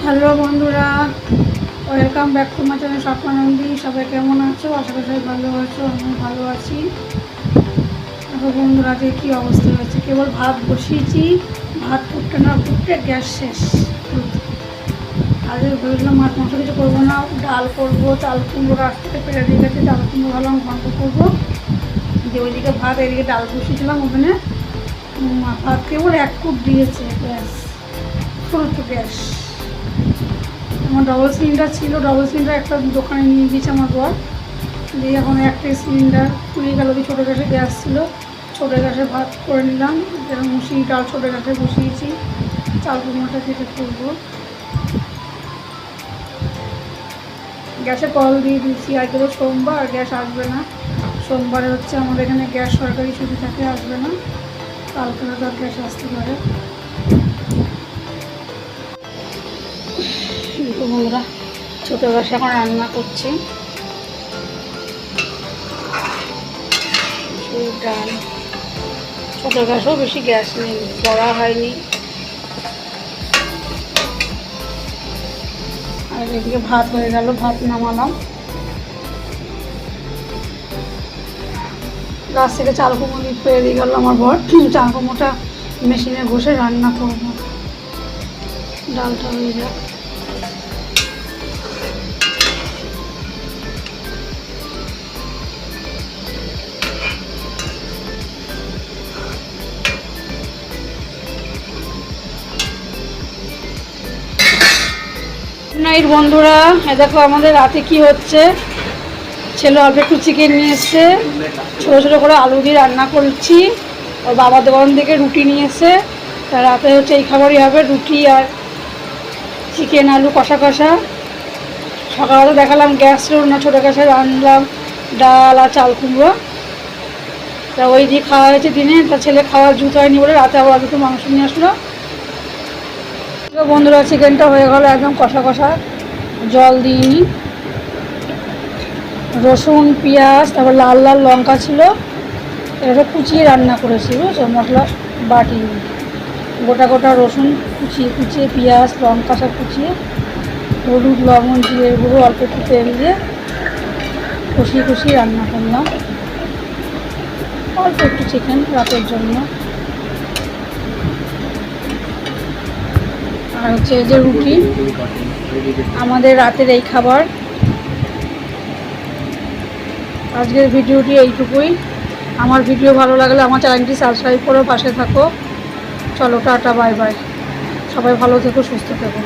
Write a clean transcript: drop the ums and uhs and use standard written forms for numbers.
Hello বন্ধুরা, welcome back to my channel Swapnanandi. সবাই কেমন আছো? আশা করি সবাই ভালো আছো, আমি ভালো আছি। দেখো বন্ধুরা, আজকে কী অবস্থা হয়েছে। কেবল ভাত বসিয়েছি, ভাত ফুটতে না ফুটতে গ্যাস শেষ। আজকে ভেবেছিলাম মাছ মাংস কিছু করবো না, ডাল করবো। চাল কুমড়ো গাছ থেকে পেরে দিয়ে গেছে, চাল কুমড়ো ভাবলাম ঘন্ট করবো। যে ওইদিকে ভাত, এদিকে ডাল বসিয়েছিলাম। ওখানে ভাত কেবল 1 কুট দিয়েছে গ্যাস, ফুল গ্যাস। আমার ডবল সিলিন্ডার ছিল, ডবল সিলিন্ডার একটা দোকানে নিয়ে গিয়েছে আমার বর। দিয়ে এখন একটাই সিলিন্ডার ফুরিয়ে গেল। দিয়ে ছোটো গ্যাসে গ্যাস ছিল, ছোটো গ্যাসে ভাত করে নিলাম। যেরকম মুসুরি ডাল ছোটো গ্যাসে বসিয়েছি, চাল কুমড়োটা কেটে করবো। গ্যাসে কল দিয়ে দিচ্ছি। আজকে তো সোমবার, গ্যাস আসবে না। সোমবারে হচ্ছে আমাদের এখানে গ্যাস সরকারি ছুটি থাকে, আসবে না। কালকে হয়তো গ্যাস আসতে পারে। বন্ধুরা, ছোটো গ্যাসে এখন রান্না করছি ডাল। ছোটো গ্যাসও বেশি গ্যাস নেই, বড়া হয়নি। আর এদিকে ভাত হয়ে গেল, ভাত নামালাম। গাছ থেকে চাল কুমড়ো পেয়ে দিয়ে গেল আমার বর। চাল কুমড়োটা মেশিনে ঘষে রান্না করবো। ডালটা হয়ে যাক। নাইট বন্ধুরা, দেখো আমাদের রাতে কি হচ্ছে। ছেলে অল্প একটু চিকেন নিয়ে এসছে, ছোটো ছোটো করে আলু দিয়ে রান্না করছি। ওর বাবার দোকান থেকে রুটি নিয়ে এসে, তা রাতে হচ্ছে এই খাবারই হবে, রুটি আর চিকেন আলু কষা কষা। সকালে দেখালাম গ্যাস ছিল না, ছোটো গ্যাসে রান্নালাম ডাল আর চাল কুমড়ো। তা ওই দিয়ে খাওয়া হয়েছে দিনে। তা ছেলে খাওয়ার জুতো হয়নি বলে রাতে আবার একটু মাংস নিয়ে আসলো। বন্ধুরা, চিকেনটা হয়ে গেল একদম কষা কষা, জল দিইনি। রসুন পেঁয়াজ তারপর লাল লাল লঙ্কা ছিল, এটা কুচিয়ে রান্না করেছি, বুঝছো? মশলা বাটিনি, গোটা গোটা রসুন কুচিয়ে কুচিয়ে, পেঁয়াজ লঙ্কা সব কুচিয়ে, হলুদ লবণ জিরে গুঁড়ো অল্প একটু তেল দিয়ে কষিয়ে কষিয়ে রান্না করলাম। অল্প একটু চিকেন রাতের জন্য। আর হচ্ছে এই যে রুটি, আমাদের রাতের এই খাবার। আজকের ভিডিওটি এইটুকুই। আমার ভিডিও ভালো লাগলে আমার চ্যানেলটি সাবস্ক্রাইব করে পাশে থাকো। চলো টাটা, বাই বাই। সবাই ভালো থেকো, সুস্থ থেকো।